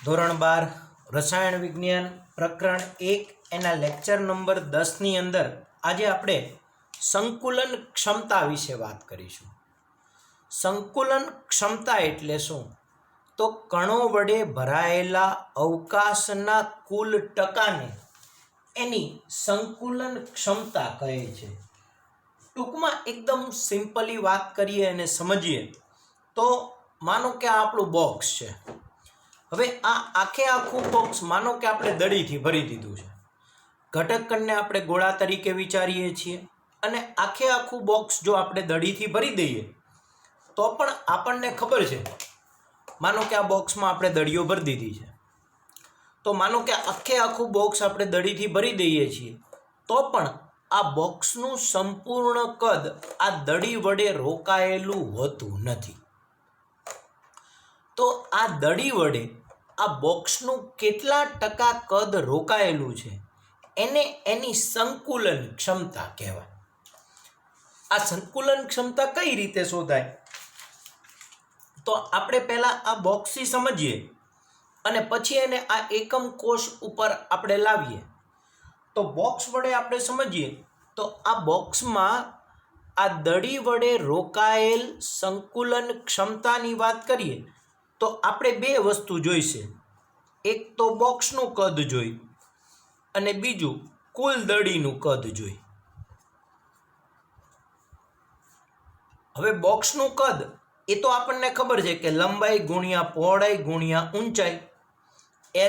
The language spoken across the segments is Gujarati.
ધોરણ 12 રસાયણ વિજ્ઞાન પ્રકરણ 1 એના લેક્ચર નંબર 10ની અંદર આજે આપણે સંકુલન ક્ષમતા વિશે વાત કરીશું. સંકુલન ક્ષમતા એટલે શું? તો કણો વડે ભરાયેલા અવકાશના કુલ ટકાને એની સંકુલન ક્ષમતા કહે છે. ટૂંકમાં એકદમ સિમ્પલી વાત કરીએ અને સમજીએ તો માનો કે આ આપણું બોક્સ છે. હવે આ આખું બોક્સ માનો કે આપણે દડીથી ભરી દીધું છે. ઘટકકણને આપણે ગોળા તરીકે વિચારીએ છીએ અને આખું બોક્સ જો આપણે દડીથી ભરી દઈએ તો પણ આપણને ખબર છે, માનો કે આ બોક્સમાં આપણે દડીઓ ભરી દીધી છે, તો માનો કે આખું બોક્સ આપણે દડીથી ભરી દઈએ છીએ તો પણ આ બોક્સનું સંપૂર્ણ કદ આ દડી વડે રોકાયેલું હોતું નથી. તો આ દડી વડે આ બોક્સનું કેટલા ટકા કદ રોકાયેલું છે એને એની સંકુલન ક્ષમતા કહેવાય. આ સંકુલન ક્ષમતા કઈ રીતે શોધાય? તો આપણે પહેલા આ બોક્સથી સમજીએ અને પછી એને આ એકમ કોષ ઉપર આપણે લાવીએ. તો બોક્સ વડે આપણે સમજીએ તો આ બોક્સમાં આ દડી વડે રોકાયેલ સંકુલન ક્ષમતાની વાત કરીએ તો આપણે બે વસ્તુ જોઈશે. એક તો બોક્સનું કદ જોઈ અને બીજું કુલ દડીનું કદ જોઈ. હવે બોક્સનું કદ એ તો આપણને ખબર છે કે લંબાઈ ગુણ્યા પહોળાઈ ગુણ્યા ઊંચાઈ,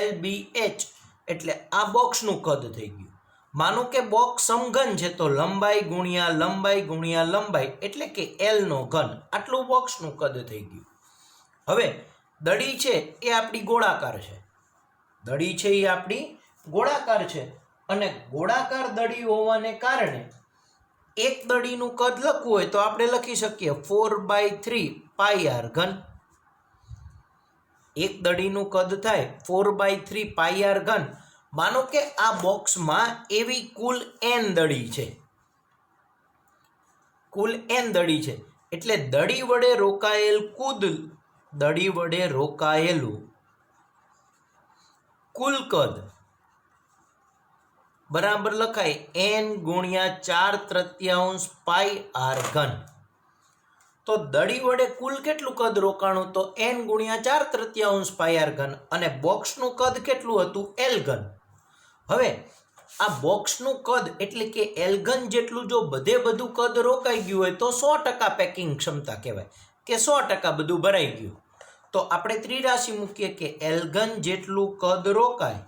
LBH એટલે આ બોક્સનું કદ થઈ ગયું. માનો કે બોક્સ સમઘન છે તો લંબાઈ ગુણ્યા લંબાઈ એટલે કે L નો ઘન, આટલું બોક્સનું કદ થઈ ગયું. હવે દડી છે એ આપણી ગોળાકાર છે. દડી છે એ આપણી ગોળાકાર છે અને ગોળાકાર દડી હોવાને કારણે એક દડીનું કદ લખવું હોય તો આપણે લખી શકીએ 4/3 πr ઘન. એક દડીનું કદ થાય 4/3 πr ઘન. માનો કે આ બોક્સમાં એવી કુલ n દડી છે. કુલ n દડી છે એટલે દડી વડે રોકાયેલું કુલ કદ બરાબર લખાય n ગુણ્યા 4/3 πr ઘન. તો દડી વડે કુલ કેટલું કદ રોકાણું? તો n ગુણ્યા 4/3 πr ઘન અને બોક્સનું કદ કેટલું હતું? L ઘન. હવે આ બોક્સનું કદ એટલે કે L ઘન જેટલું જો બધું કદ રોકાઈ ગયું હોય તો 100% પેકિંગ ક્ષમતા કહેવાય કે 100% બધું ભરાઈ ગયું. તો આપણે ત્રિરાશિ મૂકીએ કે L ઘન જેટલું કદ રોકાય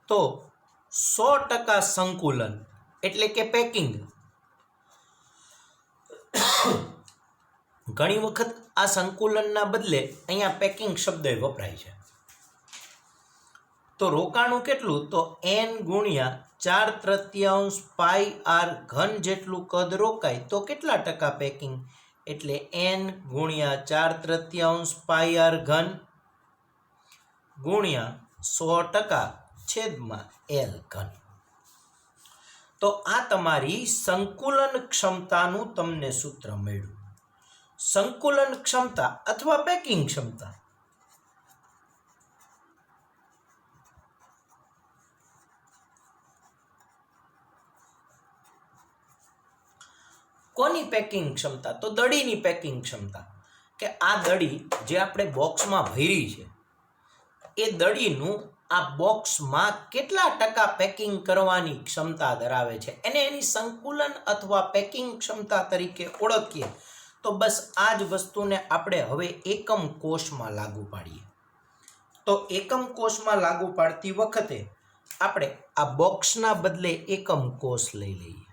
તો 100% સંકુલન એટલે કે પેકિંગ. ઘણી વખત આ સંકુલનના બદલે અહીંયા પેકિંગ શબ્દ વપરાય છે. તો રોકાણું કેટલું? તો n ગુણ્યા 4/3 πr ઘન જેટલું કદ રોકાય તો કેટલા ટકા પેકિંગ? એટલે n ગુણ્યા 4/3 πr ઘન ગુણ્યા 100% છેદમાં L ઘન. તો આ તમારી સંકુલન ક્ષમતાનું તમને સૂત્ર મળ્યું. સંકુલન ક્ષમતા અથવા પેકિંગ ક્ષમતા. કોની પેકિંગ ક્ષમતા? તો દડીની પેકિંગ ક્ષમતા. કે આ દડી જે આપણે બોક્સમાં ભરી છે એ દડીનું આ બોક્સમાં કેટલા ટકા પેકિંગ કરવાની ક્ષમતા ધરાવે છે એને એની સંકુલન અથવા પેકિંગ ક્ષમતા તરીકે ઓળખીએ. તો બસ આ જ વસ્તુને આપણે હવે એકમ કોષમાં લાગુ પાડીએ. તો એકમ કોષમાં લાગુ પાડતી વખતે આપણે આ બોક્સના બદલે એકમ કોષ લઈ લઈએ.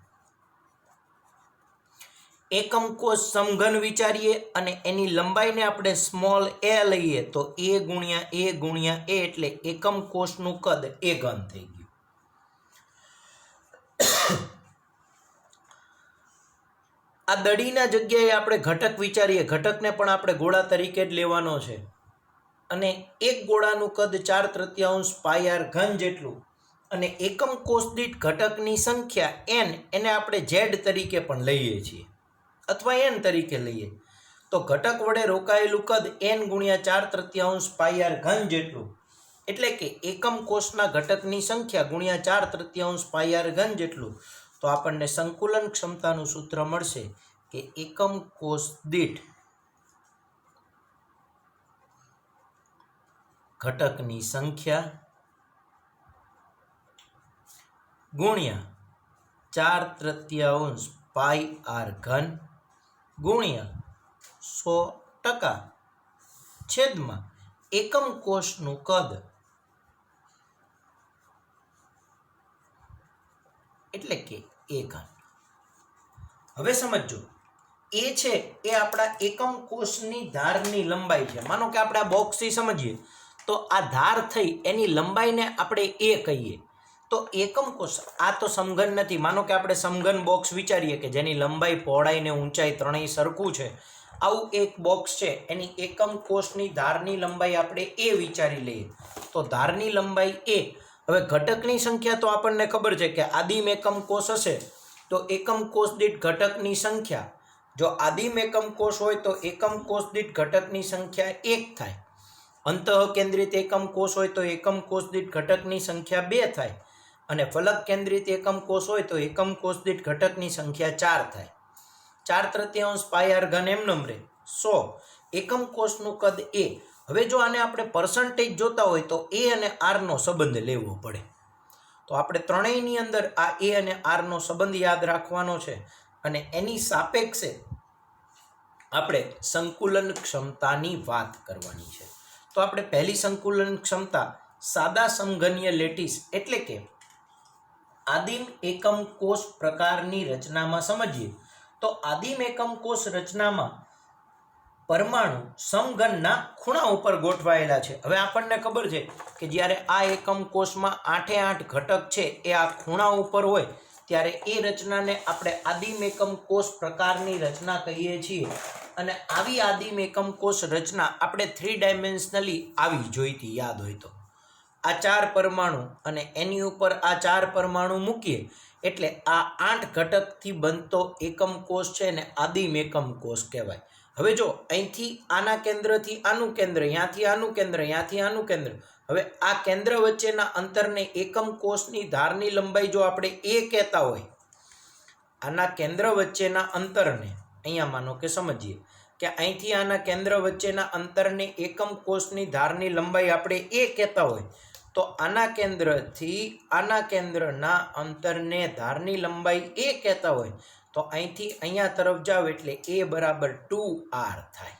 એકમ કોષ સમઘન વિચારીએ અને એની લંબાઈને આપણે સ્મોલ a લઈએ તો a ગુણ્યા a એટલે એકમ કોષનું કદ a ઘન થઈ ગયું. આ દડીના જગ્યાએ આપણે ઘટક વિચારીએ. ઘટકને પણ આપણે ગોળા તરીકે જ લેવાનો છે અને એક ગોળાનું કદ 4/3 πr ઘન જેટલું અને એકમ કોષ દીઠ ઘટકની સંખ્યા n, એને આપણે z તરીકે પણ લઈએ છીએ અથવા n તરીકે લઈએ. તો ઘટક વડે રોકાયેલું કદ n ગુણ્યા 4/3 પાઈ આર ઘન જેટલું, એટલે કે એકમ કોષના ઘટકની સંખ્યા ગુણ્યા 4/3 પાઈ આર ઘન જેટલું. તો આપણને સંકુલન ક્ષમતાનું સૂત્ર મળશે કે એકમ કોષ દીઠ ઘટકની સંખ્યા ગુણ્યા 4/3 પાઈ આર ઘન ગુણ્યા 100% છેદમાં એકમ કોષનું કદ, એટલે કે એ ઘન. હવે સમજો, એ છે એ આપણા એકમ કોષની ધારની લંબાઈ છે. માનો કે આપણે આ બોક્સથી સમજીએ તો આ ધાર થઈ એની લંબાઈને આપણે એ કહીએ. તો એકમ કોષ આ તો સમઘન નથી. માનો કે આપણે સમઘન બોક્સ વિચારીએ કે જેની લંબાઈ, પહોળાઈ ને ઊંચાઈ ત્રણેય સરખું છે. આવું એક બોક્સ છે, એની એકમ કોષની ધારની લંબાઈ આપણે એ વિચારી લઈએ. તો ધારની લંબાઈ એ. હવે ઘટકની સંખ્યા તો આપણને ખબર છે કે આદિમ એકમ કોષ હશે તો એકમ કોષ દીઠ ઘટકની સંખ્યા, જો આદિમ એકમ કોષ હોય તો એકમ કોષ દીઠ ઘટકની સંખ્યા 1 થાય. અંતઃ કેન્દ્રિત એકમ કોષ હોય તો એકમ કોષ દીઠ ઘટકની સંખ્યા 2 થાય. અને ફલક કેન્દ્રિત એકમ કોષ હોય તો એકમ કોષ દીઠ ઘટકની સંખ્યા 4 થાય. 4/3 પાઈ આર ઘન એમનેમ રહે 100. એકમ કોષનું કદ એ. હવે જો આને આપણે પર્સન્ટેજ જોતા હોય તો એ અને આરનો સંબંધ લેવો પડે. તો આપણે ત્રણેયની અંદર આ એ અને આરનો સંબંધ યાદ રાખવાનો છે અને એની સાપેક્ષે આપણે સંકુલન ક્ષમતાની વાત કરવાની છે. તો આપણે પહેલી સંકુલન ક્ષમતા સાદા સમઘનીય લેટીસ એટલે કે આદિમ એકમ કોષ પ્રકારની રચનામાં સમજીએ તો આદિમ એકમ કોષ રચનામાં પરમાણુ સમઘનના ખૂણા ઉપર ગોઠવાયેલા છે. હવે આપણને ખબર છે કે જ્યારે આ એકમ કોષમાં 8 ઘટક છે એ આ ખૂણા ઉપર હોય ત્યારે એ રચનાને આપણે આદિમ એકમ કોષ પ્રકારની રચના કહીએ છીએ. અને આવી આદિમ એકમ કોષ રચના આપણે 3 ડાયમેન્શનલી આવી જોઈતી, યાદ હોય તો. આ 4 પરમાણુ અને એની ઉપર આ 4 પરમાણુ મૂકીએ એટલે આ 8 ઘટકથી બનતો એકમ કોષ છે ને આદિમ એકમ કોષ કહેવાય. હવે જો અહીંથી આના કેન્દ્રથી આનું કેન્દ્ર, અહીંયાથી આનું કેન્દ્ર, અહીંયાથી આનું કેન્દ્ર. હવે આ કેન્દ્ર વચ્ચેના અંતરને એકમ કોષની ધારની લંબાઈ જો આપણે એ કહેતા હોય, આના કેન્દ્ર વચ્ચેના અંતરને અહીંયા માનો કે સમજીએ કે અહીંથી આના કેન્દ્ર વચ્ચેના અંતરને એકમ કોષની ધારની લંબાઈ આપણે એ કહેતા હોય, તો આના કેન્દ્રથી આના કેન્દ્રના અંતરને ધારની લંબાઈ એ કહેતા હોય, તો અહીંથી અહીંયા તરફ જાવ એટલે એ બરાબર 2r થાય.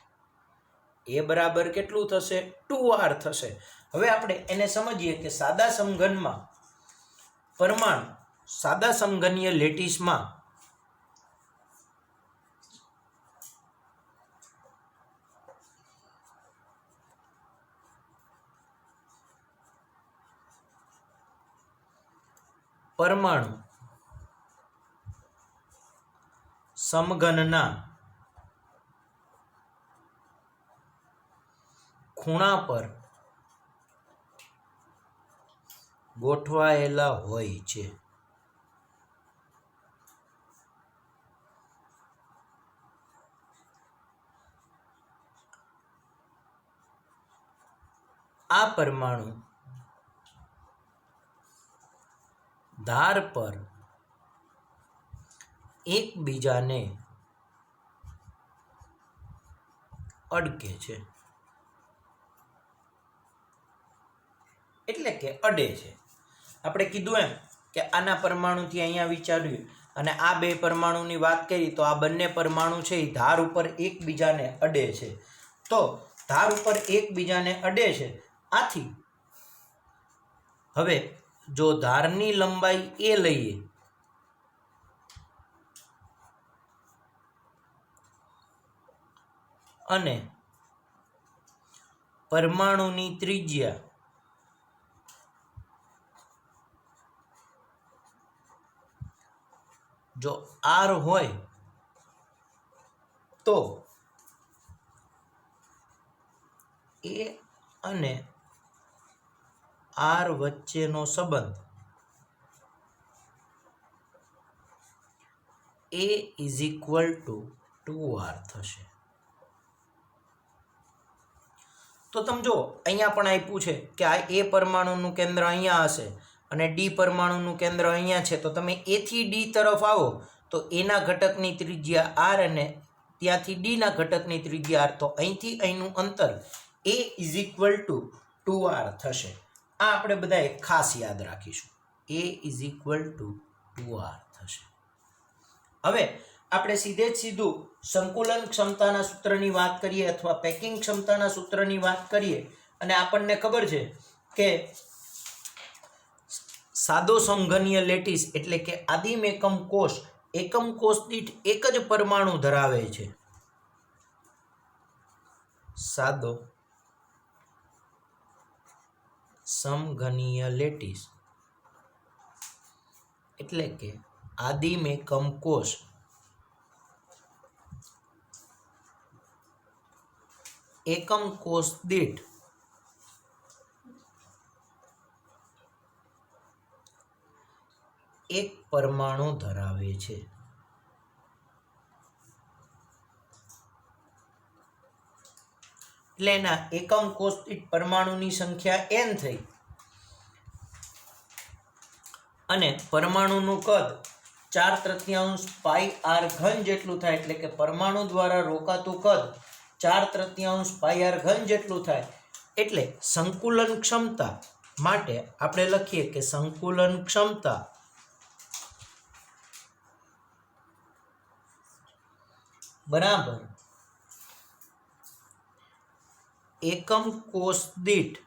એ બરાબર કેટલું થશે? 2r થશે. હવે આપણે એને સમજીએ કે સાદા સમઘનમાં પરમાણુ સાદા સમઘનીય લેટીસમાં પરમાણુ સમઘનના ખૂણા પર ગોઠવાયેલા હોય છે. આ પરમાણુ ધાર પર એકબીજાને અડકે છે, એટલે કે અડે છે. આપણે કીધું એમ કે આના પરમાણુથી અહીંયા વિચાર્યું અને આ બે પરમાણુની વાત કરી તો આ બંને પરમાણુ છે એ ધાર ઉપર એકબીજાને અડે છે. તો ધાર ઉપર એકબીજાને અડે છે. આથી હવે જો ધારની લંબાઈ એ લઈએ અને પરમાણુની ત્રિજ્યા જો r હોય તો a અને r વચ્ચેનો સંબંધ a = 2r થશે. તો તમે જો અહીંયા પણ આપ્યું છે કે આ એ પરમાણુનું કેન્દ્ર અહીંયા હશે અને ડી પરમાણુનું કેન્દ્ર અહીંયા છે, તો તમે એ થી ડી તરફ આવો તો એના ઘટકની ત્રિજ્યા આર અને ત્યાંથી ડીના ઘટકની ત્રિજ્યા આર, તો અહીંથી અહીંનું અંતર એ ઇઝ ઇક્વલ ટુ 2r થશે. આ આપણે બધાએ ખાસ યાદ રાખીશું. એ ઇઝ ઇક્વલ ટુ 2r થશે. હવે આપણે સીધે જ સીધું સંકુલન ક્ષમતાના સૂત્રની વાત કરીએ અથવા પેકિંગ ક્ષમતાના સૂત્રની વાત કરીએ અને આપણને ખબર છે કે સાદો સમઘનીય લેટીસ એટલે કે આદિમ એકમ કોષ દીઠ એક જ પરમાણુ ધરાવે છે. સાદો સમઘનીય લેટીસ એટલે કે આદિમ એકમ કોષ એકમ કોષ દીઠ એક પરમાણુ ધરાવે છે. એટલે એના એકમ કોષ દીઠ પરમાણુની સંખ્યા n થઈ અને પરમાણુનું કદ 4/3 પાઈ આર ઘન જેટલું થાય, એટલે કે પરમાણુ દ્વારા રોકાતું કદ 4/3 પાઈ આર ઘન જેટલું થાય. એટલે સંકુલન ક્ષમતા માટે આપણે લખીએ કે સંકુલન ક્ષમતા બરાબર એકમ કોષ દીઠ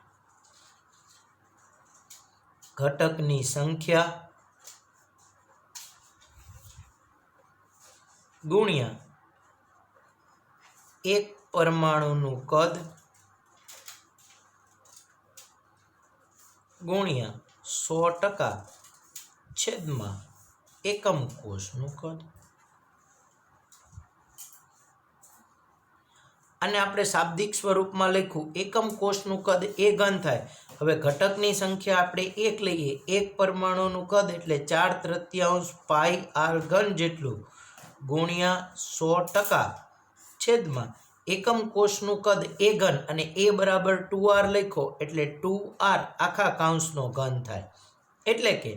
ઘટકની સંખ્યા ગુણ્યા એક પરમાણુનું કદ ગુણ્યા 100% છેદમાં એકમ કોષનું કદ. અને આપણે શાબ્દિક સ્વરૂપમાં લખ્યું એકમ કોષનું કદ એ ઘન થાય. હવે ઘટકની સંખ્યા આપણે 1 લઈએ, એક પરમાણુનું કદ એટલે 4/3 પાઈ આર ઘન જેટલું ગુણ્યા 100% છેદમાં એકમ કોષનું કદ એ ઘન અને એ બરાબર 2r લખો એટલે 2r આખા કૌંસનો ઘન થાય. એટલે કે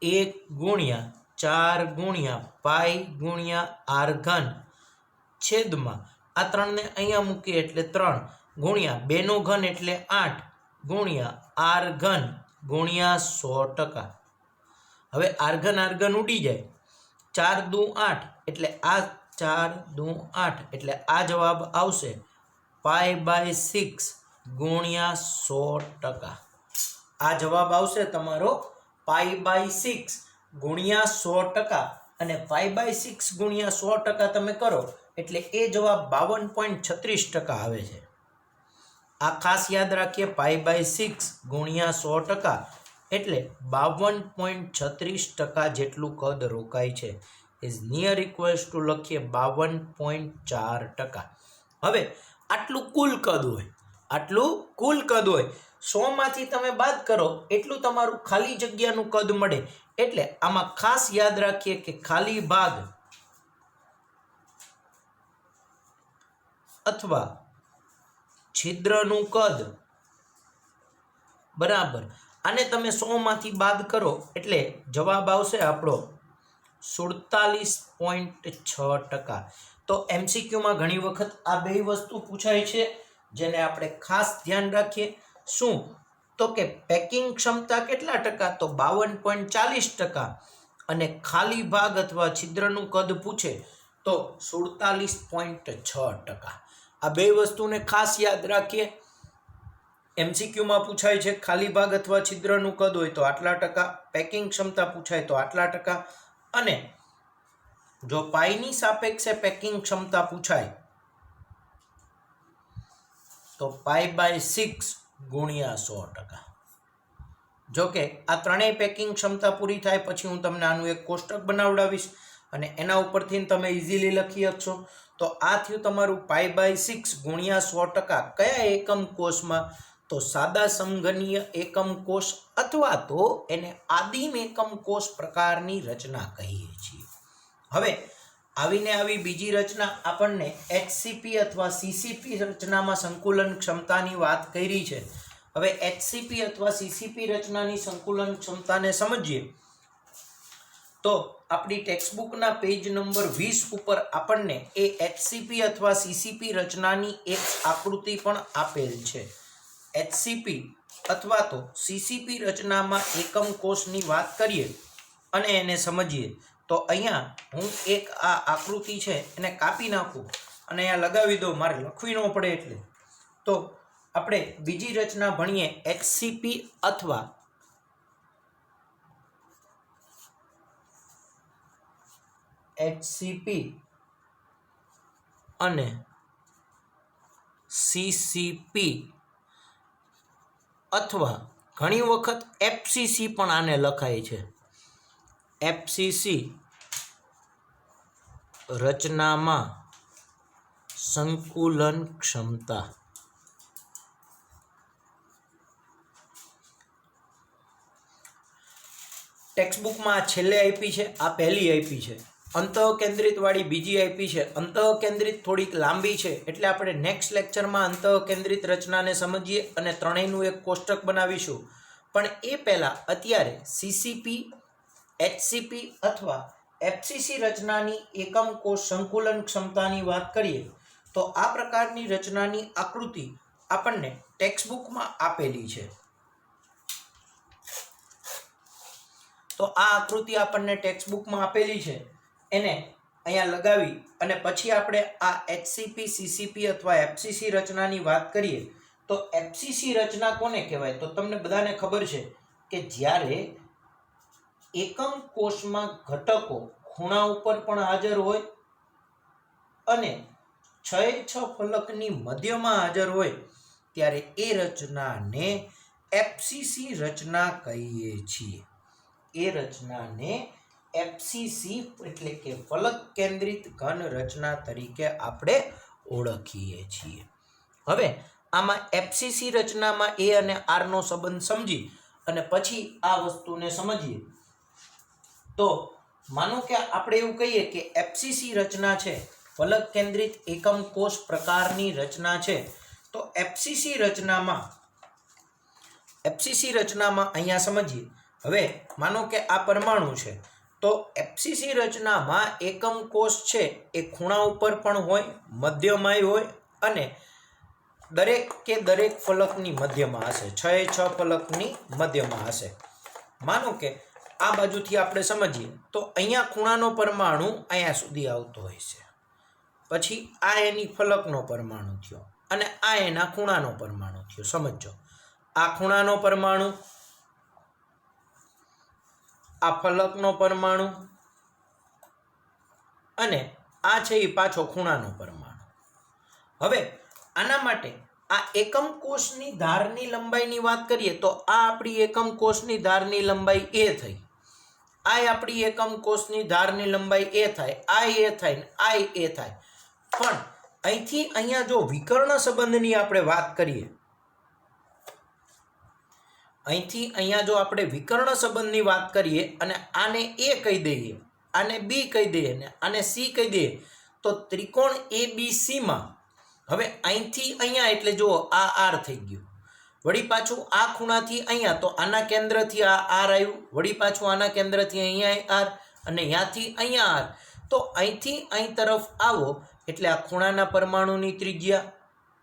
1 ગુણ્યા 4 ગુણ્યા પાઈ ગુણ્યા આર ઘન છેદમાં આ 3 ને અહીંયા મૂકીએ એટલે 3 ગુણ્યા 2 નો ઘન એટલે 8 ગુણ્યા આર ઘન ગુણ્યા 100%. હવે આર ઘન ઉડી જાય, 4 દુ 8 એટલે આ 4 દુ 8 એટલે આ જવાબ આવશે π/6 ગુણ્યા 100%. આ જવાબ આવશે તમારો π/6 ગુણ્યા 100%. અને π/6 ગુણ્યા 100% તમે કરો એટલે એ જવાબ 52.36% આવે છે. આ ખાસ યાદ રાખીએ, π/6 ગુણ્યા 100% એટલે 52.36% જેટલું કદ રોકાય છે. ઇઝ નિયર ઇક્વલ્સ ટુ લખીએ 52.4%. હવે આટલું કુલ કદ હોય, 100 માંથી તમે બાદ કરો એટલું તમારું ખાલી જગ્યાનું કદ મળે. એટલે આમાં ખાસ યાદ રાખીએ કે ખાલી ભાગ અથવા છિદ્રનું કદ બરાબર આને તમે 100 માંથી બાદ કરો એટલે જવાબ આવશે આપણો 47.6%. તો MCQમાં ઘણી વખત આ બે વસ્તુ પૂછાય છે જેને આપણે ખાસ ધ્યાન રાખીએ. શું તો કે પેકિંગ ક્ષમતા કેટલા ટકા, તો 52.40%. અને ખાલી ભાગ અથવા છિદ્રનું કદ પૂછે તો 47.6%. આ બે વસ્તુને ખાસ યાદ રાખીએ. MCQમાં પૂછાય છે ખાલી ભાગ અથવા છિદ્રનું કદ હોય તો આટલા ટકા, પેકિંગ ક્ષમતા પૂછાય તો આટલા ટકા, અને જો પાઈની સાપેક્ષે પેકિંગ ક્ષમતા પૂછાય તો π/6 ગુણ્યા 100%. જોકે આ ત્રણેય પેકિંગ ક્ષમતા પૂરી થાય પછી હું તમને આનું એક કોષ્ટક બનાવડાવીશ અને એના ઉપરથી તમે ઇઝીલી લખી શકશો. તો આ થયું તમારું π/6 ગુણ્યા 100%. કયા એકમ કોષમાં, તો સાદા સમઘનીય એકમ કોષ અથવા તો એને આદિમ એકમ કોષ પ્રકારની રચના કહીએ છીએ. હવે આવીને આવી બીજી રચના આપણને HCP અથવા CCP રચનામાં સંકુલન ક્ષમતાની વાત કરી છે. હવે HCP અથવા CCP રચનાની સંકુલન ક્ષમતાને સમજીએ તો આપણી ટેક્સ્ટબુકના પેજ નંબર 20 ઉપર આપણને એ HCP અથવા CCP રચનાની એક આકૃતિ પણ આપેલ છે. HCP અથવા તો CCP રચનામાં એકમ કોષની વાત કરીએ અને એને સમજીએ તો અહીંયા હું એક આ આકૃતિ છે એને કાપી નાખું અને અહીંયા લગાવી દઉં, મારે લખવી ન પડે એટલે. તો આપણે બીજી રચના ભણીએ HCP અથવા HCP અને CCP અથવા ઘણી વખત FCC પણ આને લખાય છે. FCC રચનામાં સંકુલન ક્ષમતા. ટેક્સ્ટબુકમાં છેલ્લે આપી છે, આ પહેલી આપી છે. અંતઃકેન્દ્રિત વાળી બીજી આપી છે. અંતઃકેન્દ્રિત થોડીક લાંબી છે એટલે આપણે નેક્સ્ટ લેક્ચરમાં અંતઃકેન્દ્રિત રચનાને સમજીએ અને ત્રણેયનું એક કોષ્ટક બનાવીશું. પણ એ પહેલાં અત્યારે CCP, HCP અથવા FCC રચનાની એકમ કોષ સંકુલન ક્ષમતાની વાત કરીએ તો આ પ્રકારની રચનાની આકૃતિ આપણને ટેક્સ્ટબુકમાં આપેલી છે. તો આ આકૃતિ આપણને ટેક્સ્ટબુકમાં આપેલી છે એને અહીંયા લગાવી અને પછી આપણે આ HCP, CCP અથવા FCC રચનાની વાત કરીએ તો FCC રચના કોને કહેવાય? તો તમને બધાને ખબર છે કે જ્યારે એકમ કોષમાં ઘટકો ખૂણા ઉપર પણ હાજર હોય અને 6 ફલકની મધ્યમાં હાજર હોય ત્યારે એ રચનાને FCC રચના કહીએ છીએ. એ રચનાને FCC એટલે કે ફલક કેન્દ્રિત ઘન રચના તરીકે આપણે ઓળખીએ છીએ. હવે આમાં FCC રચનામાં A અને R નો સંબંધ સમજી અને પછી આ વસ્તુને સમજીએ તો માનો કે આપણે એવું કહીએ કે FCC રચના છે, ફલક કેન્દ્રિત એકમ કોષ પ્રકારની રચના છે. તો FCC રચનામાં અહીંયા સમજીએ. હવે માનો કે આ પરમાણુ છે તો FCC રચનામાં એકમ કોષ છે એ ખૂણા ઉપર પણ હોય, મધ્યમાંય હોય અને દરેક ફલકની મધ્યમાં હશે. 6 ફલકની મધ્યમાં હશે. માનો કે આ બાજુથી આપણે સમજીએ તો અહીંયા ખૂણાનો પરમાણુ અહીંયા સુધી આવતો હોય છે, પછી આ એની ફલકનો પરમાણુ થયો અને આ એના ખૂણાનો પરમાણુ થયો. સમજો, આ ખૂણાનો પરમાણુ, આ ફલકનો પરમાણુ અને આ છે એ પાછો ખૂણાનો પરમાણુ. હવે આના માટે આ એકમ કોષની ધારની લંબાઈની વાત કરીએ તો આ આપણી એકમ કોષની ધારની લંબાઈ A થઈ, આ આપણી એકમ કોષની ધારની લંબાઈ A થાય, આ A થાય ને આ A થાય. પણ અહીંથી અહીંયા જો વિકર્ણ સંબંધની આપણે વાત કરીએ, અહીંથી અહીંયા જો આપણે વિકર્ણ સંબંધની વાત કરીએ અને આને A કહી દઈએ, આને B કહી દઈએ ને આને C કહી દઈએ તો ત્રિકોણ ABCમાં હવે અહીંથી અહીંયા એટલે જુઓ આ R થઈ ગયું, વળી પાછું આ ખૂણાથી અહીંયા તો આના કેન્દ્રથી આ R આવ્યું, વળી પાછું આના કેન્દ્રથી અહીંયા R અને અહીંયાથી અહીંયા R. તો અહીંથી અહીં તરફ આવો એટલે આ ખૂણાના પરમાણુની ત્રિજ્યા,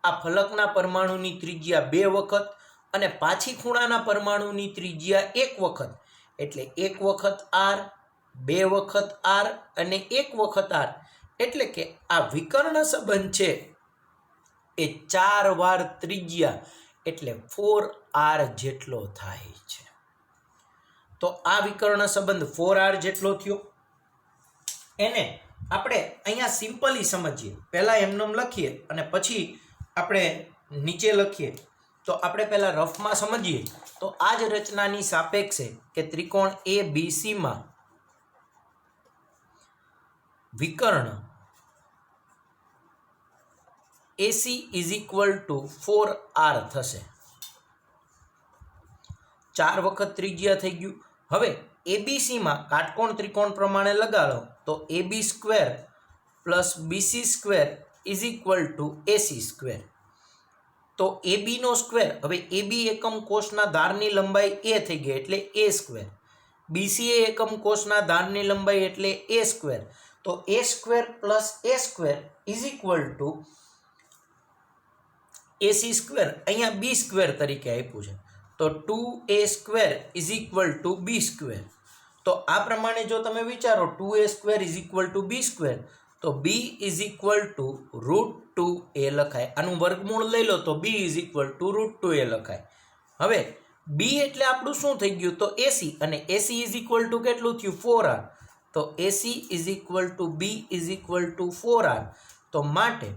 આ ફલકના પરમાણુની ત્રિજ્યા 2 વખત અને પાછી ખૂણાના પરમાણુની ત્રિજ્યા 1 વખત, એટલે 1 વખત R, 2 વખત R અને 1 વખત R. એટલે કે આ વિકર્ણ સંબંધ છે એ 4 વાર ત્રિજ્યા એટલે 4R જેટલો થાય છે. તો આ વિકર્ણ સંબંધ 4R જેટલો થયો. એને આપણે અહીંયા સિમ્પલી સમજીએ. પહેલાં એમનેમ લખીએ અને પછી આપણે નીચે લખીએ. તો આપણે પહેલાં રફમાં સમજીએ તો આ જ રચનાની સાપેક્ષે કે ત્રિકોણ ABCમાં વિકર્ણ AC = 4R થશે. 4 વખત ત્રિજ્યા થઈ ગયું. હવે ABCમાં કાટકોણ ત્રિકોણ પ્રમાણે લગાડો તો AB² plus BC square is equal to AC square. તો એ બીનો સ્ક્વેર, હવે એ બી એકમ કોષના ધારની લંબાઈ એ થઈ ગઈ એટલે એ સ્ક્વેર. બીસી એ એકમ કોષના ધારની લંબાઈ એટલે એ સ્ક્વેર. તો a square plus a square is equal to AC square, અહીંયા બી સ્ક્વેર તરીકે આપ્યું છે. તો 2a² is equal to b square. તો આ પ્રમાણે જો તમે વિચારો 2a² is equal to b square, તો b is equal two √2a લખાય. આનું વર્ગમૂળ લઈ લો તો b is equal two √2a લખાય. હવે બી એટલે આપણું શું થઈ ગયું? તો એસી, અને એસી ઇઝ ઇક્વલ ટુ કેટલું થયું? 4r. તો AC is equal to B is equal to 4r. તો માટે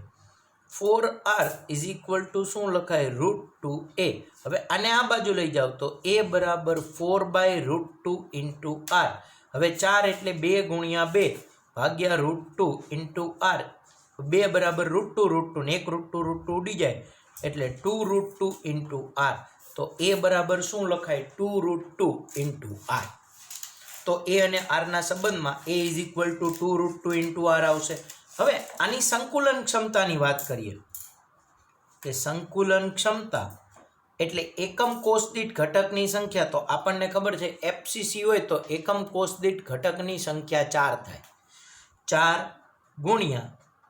4r ઇઝ ઇક્વલ ટુ શું લખાય? √2a. હવે આને આ બાજુ લઈ જાઓ તો a બરાબર 4/√2 ઇન્ટુ r. હવે 4 એટલે 2 ગુણ્યા 2 ભાગ્યા √2 ઇન્ટુ r. 2 બરાબર √2 ને 1 √2 ઉડી જાય એટલે 2√2 ઇન્ટુ r. તો a બરાબર શું લખાય? 2√2 ઇન્ટુ r. તો a અને r ના સંબંધમાં a is equal two 2√2 into r આવશે. હવે આની સંકુલન ક્ષમતાની વાત કરીએ કે સંકુલન ક્ષમતા એટલે એકમ કોષ દીઠ ઘટકની સંખ્યા. તો આપણને ખબર છે એફસીસી હોય તો એકમ કોષ દીઠ ઘટકની સંખ્યા 4 થાય. 4 ગુણ્યા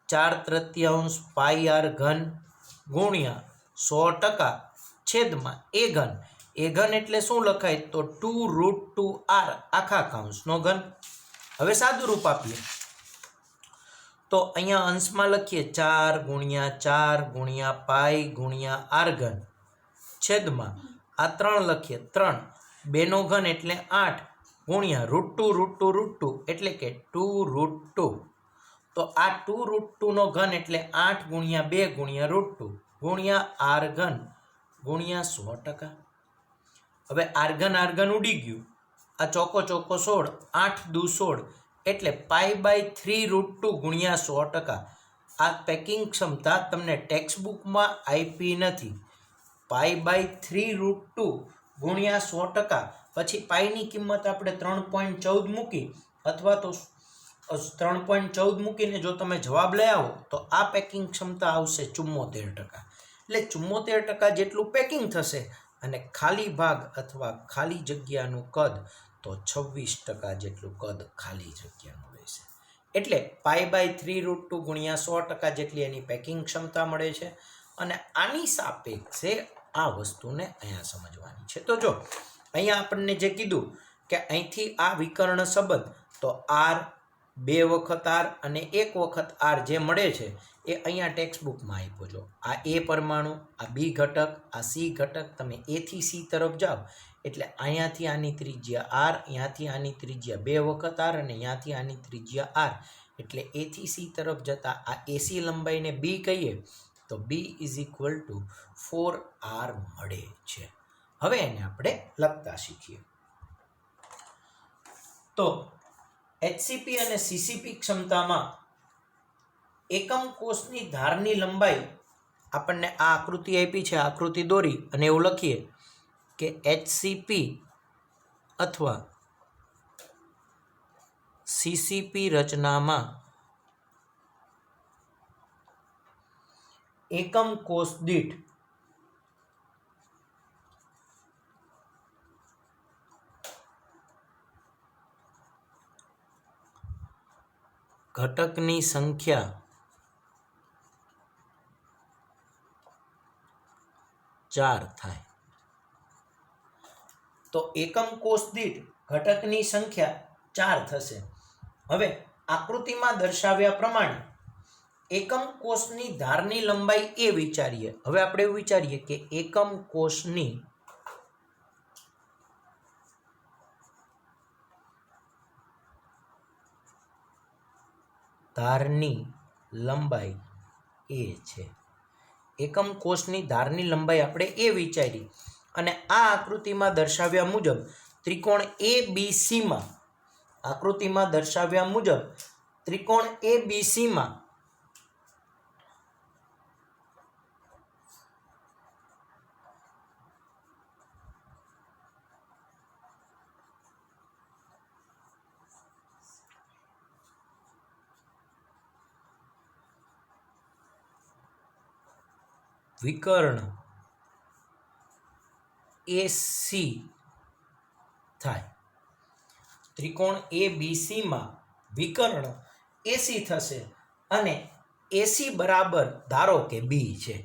4/3 પાઈ r ઘન ગુણ્યા 100% છેદમાં a ઘન. a ઘન એટલે શું લખાય? તો 2√2r આખા કૌંસનો ઘન. હવે સાદું રૂપ આપીએ તો અહીંયા અંશમાં લખીએ 4 ગુણ્યા 4 ગુણ્યા પાઈ ગુણ્યા r ઘન છેદમાં આ 3 લખીએ 3, 2નો ઘન એટલે 8 ગુણ્યા √2 એટલે કે 2√2. તો આ 2√2 નો ઘન એટલે 8 ગુણ્યા 2 ગુણ્યા √2 ગુણ્યા r ઘન ગુણ્યા 100%. હવે r ઘન ઉડી ગયું. આ ચોકો 16, 8 દુ 16 એટલે π/3√2 ગુણ્યા 100%. આ પેકિંગ ક્ષમતા તમને ટેક્સ્ટ બુકમાં આપી નથી. π/3√2 ગુણ્યા 100%. પછી પાઈની કિંમત આપણે 3.14 મૂકી અથવા તો 3.14 મૂકીને જો તમે જવાબ લઈ આવો તો આ પેકિંગ ક્ષમતા આવશે 74%. એટલે 74% જેટલું પેકિંગ થશે અને ખાલી ભાગ અથવા ખાલી જગ્યાનું કદ તો 26% જેટલું કદ ખાલી જગ્યાનું રહેશે. એટલે π/3√2 ગુણ્યા 100% જેટલી એની પેકિંગ ક્ષમતા મળે છે. અને આની સાપેક્ષે આ વસ્તુને અહીંયા સમજવાની છે. તો જો અહીંયા આપણને જે કીધું કે અહીંથી આ વિકર્ણ સંબંધ, તો r 2 વખત r અને 1 વખત r જે મળે છે એ અહીંયા ટેક્સ્ટ બુકમાં આપ્યો છો. આ a પરમાણુ, આ b ઘટક, આ c ઘટક, તમે a થી c તરફ જાઓ એટલે અહીંયાથી આની ત્રિજ્યા r, અહીંયાથી આની ત્રિજ્યા 2 વખત r અને અહીંયાથી આની ત્રિજ્યા r. એટલે a થી c તરફ જતા આ AC લંબાઈને b કહીએ તો b is equal to 4r મળે છે. હવે એને આપણે લખતા શીખીએ. તો HCP અને CCP ક્ષમતામાં એકમ કોષની ધારની લંબાઈ આપણને આ આકૃતિ આપી છે. આકૃતિ દોરી અને એવું લખીએ કે HCP અથવા CCP રચનામાં એકમ કોષ દીઠ ઘટકની સંખ્યા 4 થાય. તો એકમ કોષ દીઠ ઘટકની સંખ્યા 4 થશે. હવે આકૃતિમાં દર્શાવ્યા પ્રમાણે એકમ કોષની ધારની લંબાઈ એ વિચારીએ. હવે આપણે એવું વિચારીએ કે એકમ કોષની ધારની લંબાઈ એ છે. એકમ કોષની ધારની લંબાઈ આપણે એ વિચારી અને આ આકૃતિમાં દર્શાવ્યા મુજબ ત્રિકોણ ABCમાં આકૃતિમાં દર્શાવ્યા મુજબ ત્રિકોણ ABCમાં વિકર્ણ એસી થાય. ત્રિકોણ ABCમાં વિકર્ણ એસી થશે અને એસી બરાબર ધારો કે બી છે,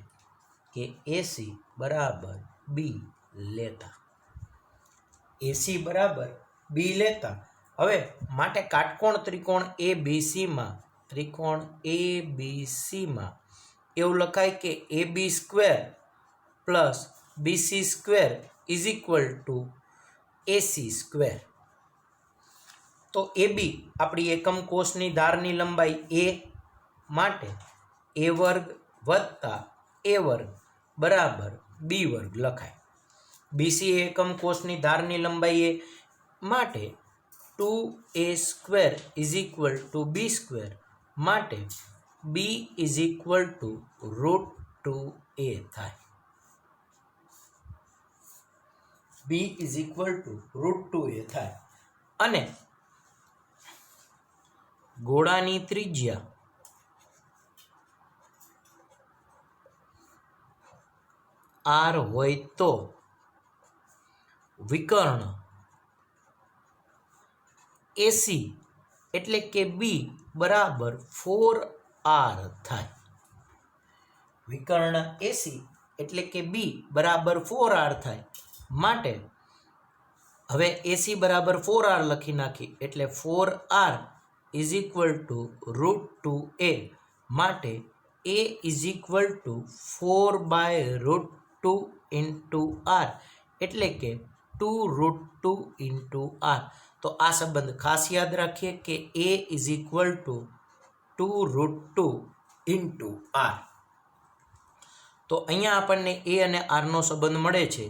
કે એસી બરાબર બી લેતા, એસી બરાબર બી લેતા હવે માટે કાટકોણ ત્રિકોણ ABCમાં એવું લખાય કે AB square plus BC square is equal two AC square. તો AB આપણી એકમ કોષની ધારની લંબાઈ a માટે a વર્ગ વત્તા a વર્ગ બરાબર b વર્ગ લખાય. BC એકમ કોષની ધારની લંબાઈ a માટે 2a square is equal two b square માટે b is equal two √2a થાય. b is equal two √2a થાય. અને ગોળાની ત્રિજ્યા r હોય તો વિકર્ણ AC એટલે કે b બરાબર 4r થાય. વિકર્ણ AC એટલે કે b બરાબર 4r થાય માટે હવે AC બરાબર 4r લખી નાખી એટલે 4r is equal two √2a માટે a is equal two 4/√2 into r એટલે કે 2√2 ઇન્ટુ r. તો આ સંબંધ ખાસ યાદ રાખીએ કે a is equal two 2√2 into r. તો અહીંયા આપણને a અને r નો સંબંધ મળે છે.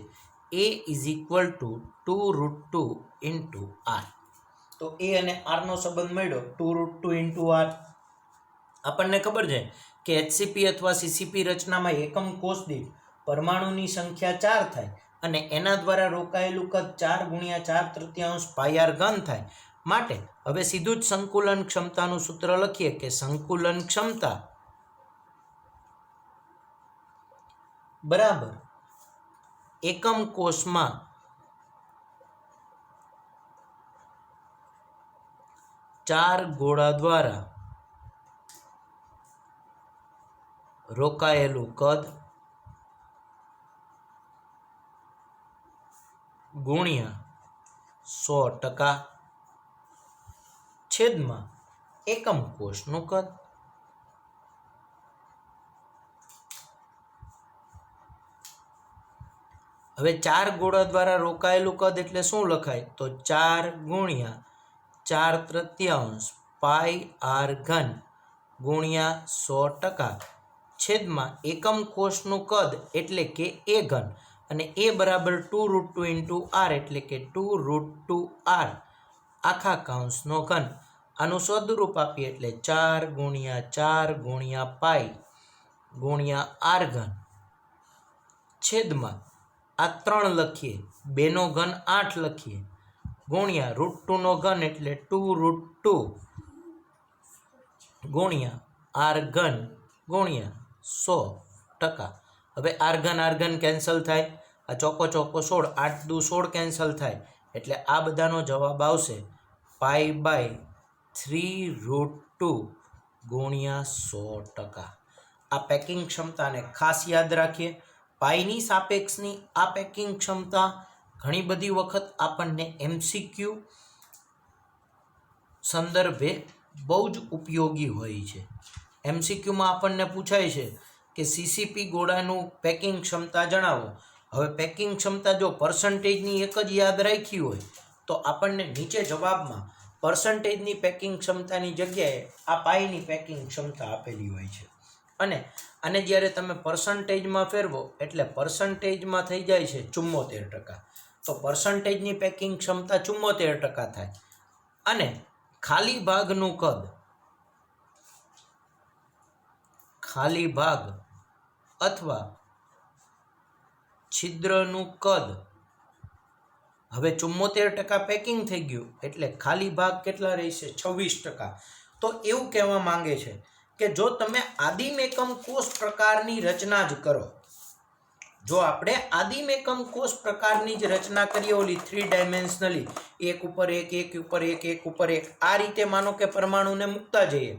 a is equal two 2√2 into r. તો a અને r નો સંબંધ મળ્યો 2√2 ઇન્ટુ r. આપણને ખબર છે કે HCP અથવા CCP રચનામાં એકમ કોષ દીઠ પરમાણુની સંખ્યા 4 થાય અને એના દ્વારા રોકાયેલું કદ 4 × 4/3 ઘન થાય. માટે હવે સીધું જ સંકુલન ક્ષમતાનું સૂત્ર લખીએ કે સંકુલન ક્ષમતા બરાબર એકમ કોષમાં 4 ગોળા દ્વારા રોકાયેલું કદ ગુણ્યા 100% છેદમાં એકમ કોષનું કદ. હવે 4 ગોળા દ્વારા રોકાયેલું કદ એટલે શું લખાય? તો 4 × 4/3 πr ઘન ગુણ્યા 100% છેદમાં એકમ કોષનું કદ એટલે કે a ઘન અને a બરાબર 2√2 ઇન્ટુ r એટલે કે 2√2r આખા કૌંસનો ઘન. આનું સ્વરૂપ આપીએ એટલે 4 × 4 × π ગુણ્યા r ઘન છેદમાં આ 3 લખીએ, 2 નો ઘન 8 લખીએ ગુણ્યા √2 નો ઘન એટલે 2√2 ગુણ્યા r ઘન ગુણ્યા 100%. હવે r ઘન કેન્સલ થાય, આ ચોકો 16, 8 દુ 16 કેન્સલ થાય એટલે આ બધાનો જવાબ આવશે π/3√2 ગુણ્યા 100%. આ પેકિંગ ક્ષમતાને ખાસ યાદ રાખીએ. પાઈની સાપેક્ષની આ પેકિંગ ક્ષમતા ઘણી બધી વખત આપણને MCQ સંદર્ભે બહુ જ ઉપયોગી હોય છે. MCQમાં આપણને પૂછાય છે કે CCP ગોળાનું પેકિંગ ક્ષમતા જણાવો. હવે પેકિંગ ક્ષમતા જો પર્સન્ટેજની એક જ યાદ રાખી હોય તો આપણને નીચે જવાબમાં પર્સન્ટેજની પેકિંગ ક્ષમતાની જગ્યાએ આ પાઈની પેકિંગ ક્ષમતા આપેલી હોય છે. અને આને જ્યારે તમે પર્સન્ટેજમાં ફેરવો એટલે પર્સન્ટેજમાં થઈ જાય છે 74%. તો પર્સન્ટેજની પેકિંગ ક્ષમતા 74% થાય. અને ખાલી ભાગનું કદ, ખાલી ભાગ અથવા છિદ્રનું કદ હવે 74% પેકિંગ થઈ ગયું એટલે ખાલી ભાગ કેટલા રહેશે? 26%. તો એવું કહેવા માંગે છે કે જો તમે આદિમ એકમ કોષ પ્રકારની રચના જ કરો જો આપણે આદિમ એકમ કોષ પ્રકારની જ રચના કરીએ, ઓલી 3 ડાયમેન્શનલી, એક ઉપર એક, એક ઉપર એક, એક ઉપર એક, આ રીતે માનો કે પરમાણુને મૂકતા જઈએ,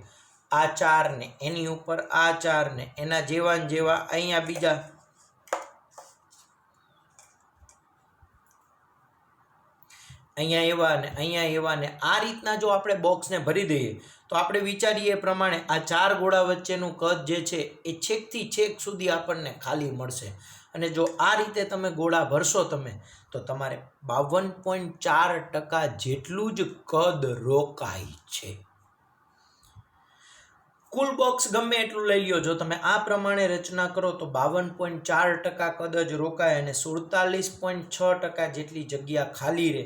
આ 4 ને એની ઉપર આ 4 ને એના જેવા ને જેવા અહીંયા બીજા, અહીંયા એવા ને અહીંયા એવા ને, આ રીતના જો આપણે બોક્સને ભરી દઈએ તો આપણે વિચારીએ પ્રમાણે આ 4 ગોળા વચ્ચેનું કદ જે છે એ છેકથી છેક સુધી આપણને ખાલી મળશે. અને જો આ રીતે તમે ગોળા ભરશો તમે, તો તમારે 52.4% જેટલું જ કદ રોકાય છે. કુલ બોક્સ ગમે એટલું લઈ લ્યો, જો તમે આ પ્રમાણે રચના કરો તો 52.4% કદ જ રોકાય અને 47.6% જેટલી જગ્યા ખાલી રહે.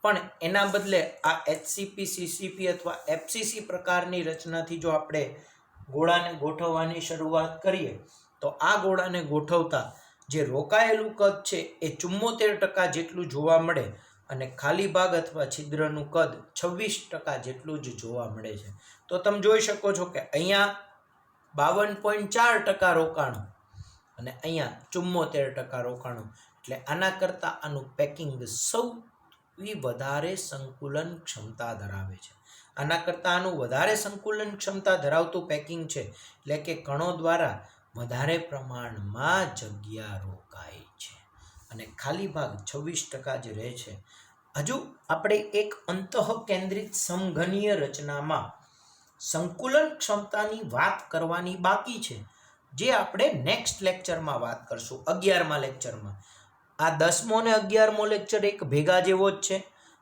પણ એના બદલે આ HCP, CCP અથવા FCC પ્રકારની રચનાથી જો આપણે ગોળાને ગોઠવવાની શરૂઆત કરીએ, તો આ ગોળાને ગોઠવતા જે રોકાયેલું કદ છે એ 74% જેટલું જોવા મળે અને ખાલી ભાગ અથવા છિદ્રનું કદ 26% જેટલું જ જોવા મળે છે. તો તમે જોઈ શકો છો કે અહીંયા 52.4% રોકાણું અને અહીંયા 74% રોકાણું, એટલે આના કરતાં આનું પેકિંગ સૌથી વધારે સંકુલન ક્ષમતા ધરાવે છે. આના કરતાં આનું વધારે સંકુલન ક્ષમતા ધરાવતું પેકિંગ છે, એટલે કે કણો દ્વારા વધારે પ્રમાણમાં જગ્યા રોકાય છે અને ખાલી ભાગ 26% જ રહે છે. હજુ આપણે એક અંતઃકેન્દ્રિત સમઘનીય રચનામાં સંકુલન ક્ષમતાની વાત કરવાની બાકી છે, જે આપણે નેક્સ્ટ લેક્ચરમાં વાત કરશું, 11મા લેક્ચરમાં. આ 10મો અને 11મો લેક્ચર એક ભેગા જેવો જ છે.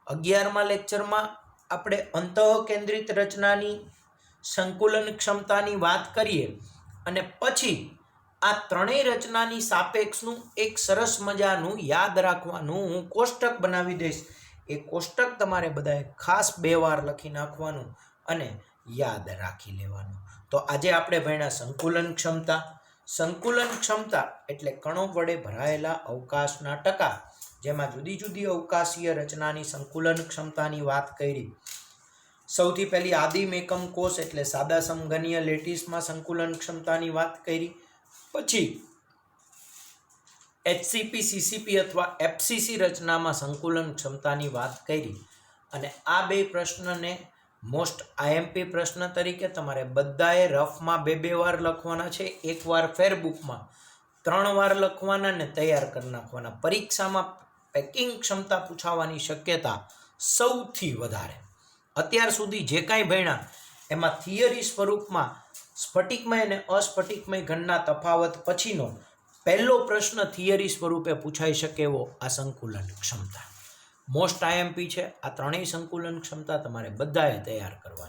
11મા લેક્ચરમાં આપણે અંતઃકેન્દ્રિત રચનાની સંકુલન ક્ષમતાની વાત કરીએ અને પછી આ ત્રણેય રચનાની સાપેક્ષનું એક સરસ મજાનું યાદ રાખવાનું હું કોષ્ટક બનાવી દઈશ. એ કોષ્ટક તમારે બધાએ ખાસ 2 વાર લખી નાખવાનું અને યાદ રાખી લેવાનું. તો આજે આપણે ભણ્યા સંકુલન ક્ષમતા. સંકુલન ક્ષમતા એટલે કણો વડે ભરાયેલા અવકાશના ટકા, જેમાં જુદી જુદી અવકાશીય રચનાની સંકુલન ક્ષમતાની વાત કરી. સૌથી પહેલી આદિમ એકમ કોષ એટલે સાદા સમઘનીય લેટિસમાં સંકુલન ક્ષમતાની વાત કરી. પછી HCP, CCP અથવા FCC રચનામાં સંકુલન ક્ષમતાની વાત કરી. અને આ 2 પ્રશ્નને મોસ્ટ IMP પ્રશ્ન તરીકે તમારે બધાએ રફમાં 2 વાર લખવાના છે, 1 વાર ફેરબુકમાં, 3 વાર લખવાના ને તૈયાર કરી નાખવાના. પરીક્ષામાં પેકિંગ ક્ષમતા પૂછાવાની શક્યતા સૌથી વધારે. અત્યાર સુધી જે કાંઈ ભણ્યા એમાં થિયરી સ્વરૂપમાં સ્ફટિકમય અને અસ્ફટિકમય ઘનના તફાવત પછીનો પહેલો પ્રશ્ન થિયરી સ્વરૂપે પૂછાઈ શકે એવો આ સંકુલન ક્ષમતા મોસ્ટ IMP છે. આ ત્રણેય સંકુલન ક્ષમતા તમારે બધાએ તૈયાર કરવા.